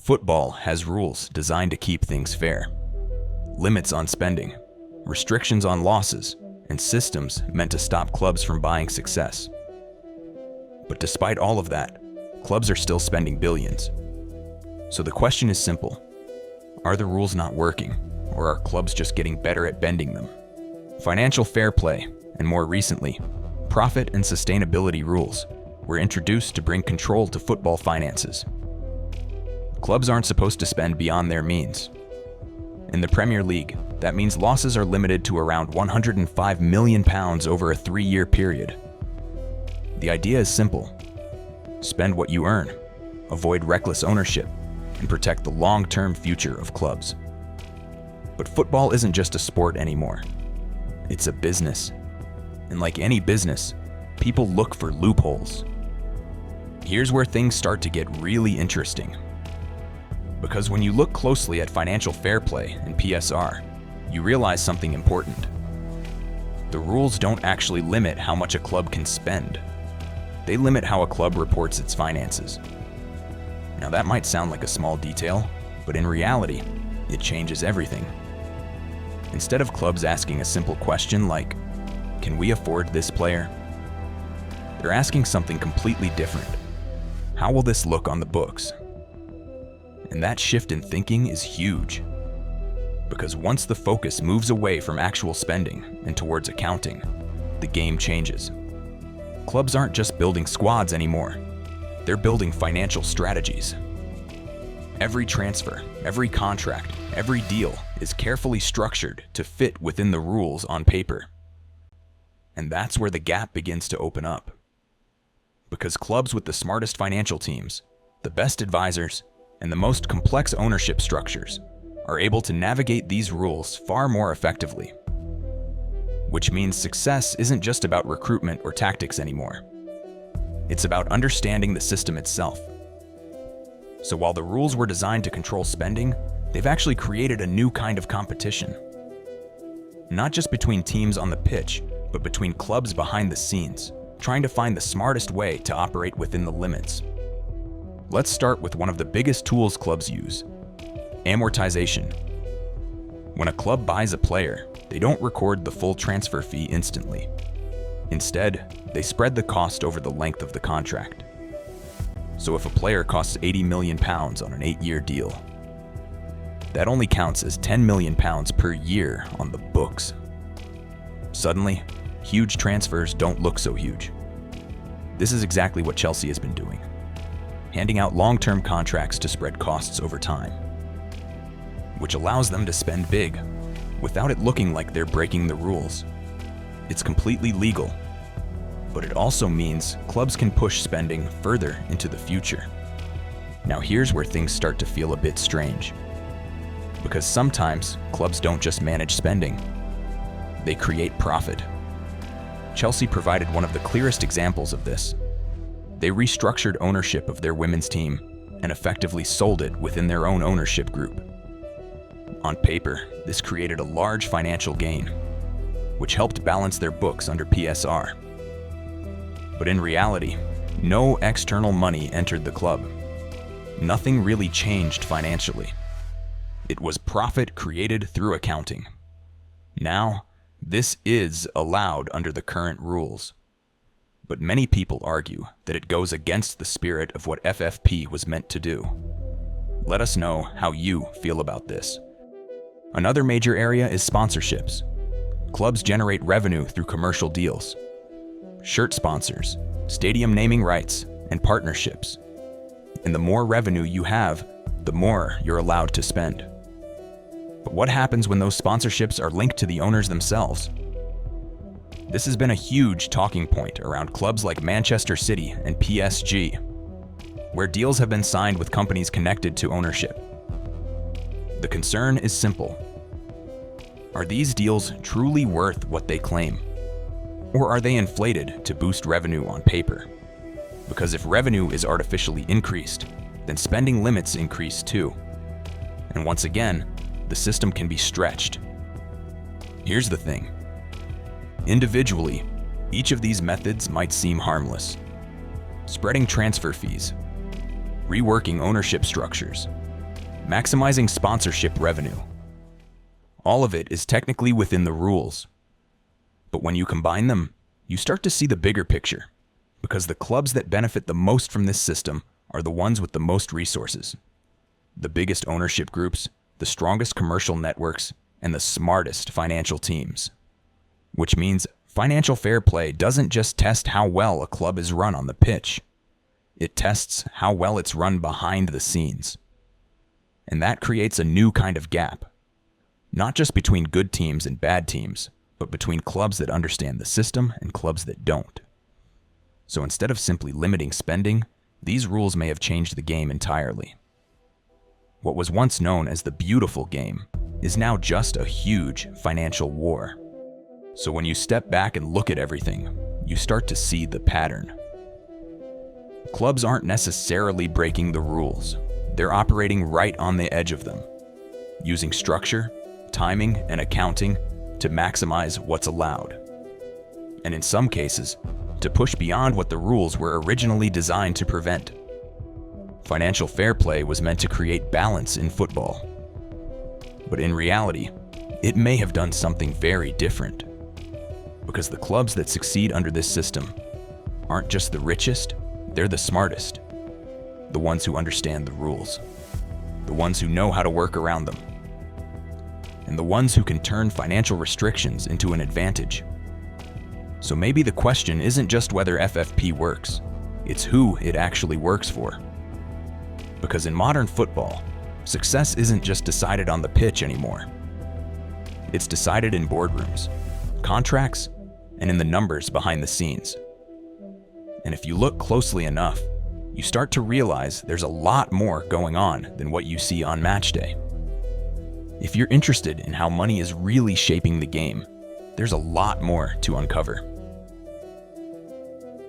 Football has rules designed to keep things fair. Limits on spending, restrictions on losses, and systems meant to stop clubs from buying success. But despite all of that, clubs are still spending billions. So the question is simple. Are the rules not working, or are clubs just getting better at bending them? Financial fair play, and more recently, profit and sustainability rules were introduced to bring control to football finances. Clubs aren't supposed to spend beyond their means. In the Premier League, that means losses are limited to around £105 million over a 3-year period. The idea is simple. Spend what you earn, avoid reckless ownership, and protect the long-term future of clubs. But football isn't just a sport anymore. It's a business. And like any business, people look for loopholes. Here's where things start to get really interesting. Because when you look closely at financial fair play and PSR, you realize something important. The rules don't actually limit how much a club can spend. They limit how a club reports its finances. Now that might sound like a small detail, but in reality, it changes everything. Instead of clubs asking a simple question like, "Can we afford this player?" they're asking something completely different. How will this look on the books? And that shift in thinking is huge. Because once the focus moves away from actual spending and towards accounting, the game changes. Clubs aren't just building squads anymore. They're building financial strategies. Every transfer, every contract, every deal is carefully structured to fit within the rules on paper. And that's where the gap begins to open up. Because clubs with the smartest financial teams, the best advisors, and the most complex ownership structures are able to navigate these rules far more effectively. Which means success isn't just about recruitment or tactics anymore. It's about understanding the system itself. So while the rules were designed to control spending, they've actually created a new kind of competition. Not just between teams on the pitch, but between clubs behind the scenes, trying to find the smartest way to operate within the limits. Let's start with one of the biggest tools clubs use: amortization. When a club buys a player, they don't record the full transfer fee instantly. Instead, they spread the cost over the length of the contract. So if a player costs £80 million on an 8-year deal, that only counts as £10 million per year on the books. Suddenly, huge transfers don't look so huge. This is exactly what Chelsea has been doing, handing out long-term contracts to spread costs over time, which allows them to spend big without it looking like they're breaking the rules. It's completely legal, but it also means clubs can push spending further into the future. Now here's where things start to feel a bit strange, because sometimes clubs don't just manage spending, they create profit. Chelsea provided one of the clearest examples of this. They restructured ownership of their women's team and effectively sold it within their own ownership group. On paper, this created a large financial gain, which helped balance their books under PSR. But in reality, no external money entered the club. Nothing really changed financially. It was profit created through accounting. Now, this is allowed under the current rules. But many people argue that it goes against the spirit of what FFP was meant to do. Let us know how you feel about this. Another major area is sponsorships. Clubs generate revenue through commercial deals, shirt sponsors, stadium naming rights, and partnerships. And the more revenue you have, the more you're allowed to spend. But what happens when those sponsorships are linked to the owners themselves? This has been a huge talking point around clubs like Manchester City and PSG, where deals have been signed with companies connected to ownership. The concern is simple. Are these deals truly worth what they claim? Or are they inflated to boost revenue on paper? Because if revenue is artificially increased, then spending limits increase too. And once again, the system can be stretched. Here's the thing. Individually, each of these methods might seem harmless. Spreading transfer fees, reworking ownership structures, maximizing sponsorship revenue. All of it is technically within the rules. But when you combine them, you start to see the bigger picture, because the clubs that benefit the most from this system are the ones with the most resources. The biggest ownership groups, the strongest commercial networks, and the smartest financial teams. Which means financial fair play doesn't just test how well a club is run on the pitch. It tests how well it's run behind the scenes. And that creates a new kind of gap. Not just between good teams and bad teams, but between clubs that understand the system and clubs that don't. So instead of simply limiting spending, these rules may have changed the game entirely. What was once known as the beautiful game is now just a huge financial war. So when you step back and look at everything, you start to see the pattern. Clubs aren't necessarily breaking the rules. They're operating right on the edge of them, using structure, timing, and accounting to maximize what's allowed. And in some cases, to push beyond what the rules were originally designed to prevent. Financial fair play was meant to create balance in football. But in reality, it may have done something very different. Because the clubs that succeed under this system aren't just the richest, they're the smartest. The ones who understand the rules. The ones who know how to work around them. And the ones who can turn financial restrictions into an advantage. So maybe the question isn't just whether FFP works, it's who it actually works for. Because in modern football, success isn't just decided on the pitch anymore. It's decided in boardrooms, contracts, and in the numbers behind the scenes. And if you look closely enough, you start to realize there's a lot more going on than what you see on match day. If you're interested in how money is really shaping the game, there's a lot more to uncover.